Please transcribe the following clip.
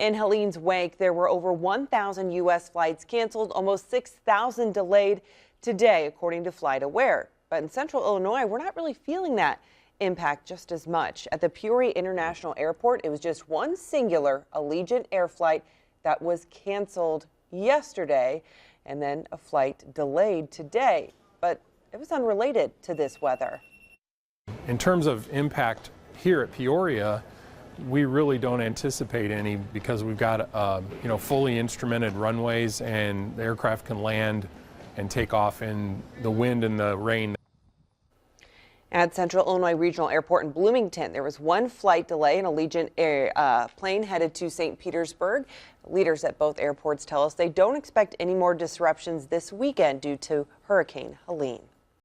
In Helene's wake, there were over 1,000 U.S. flights canceled, almost 6,000 delayed today, according to FlightAware. But in central Illinois, we're not really feeling that impact just as much. At the Peoria International Airport, it was just one singular Allegiant Air flight that was canceled yesterday, and then a flight delayed today. But it was unrelated to this weather. In terms of impact here at Peoria, we really don't anticipate any because we've got fully instrumented runways, and the aircraft can land and take off in the wind and the rain. At Central Illinois Regional Airport in Bloomington, there was one flight delay, an Allegiant Air plane headed to St. Petersburg. Leaders at both airports tell us they don't expect any more disruptions this weekend due to Hurricane Helene.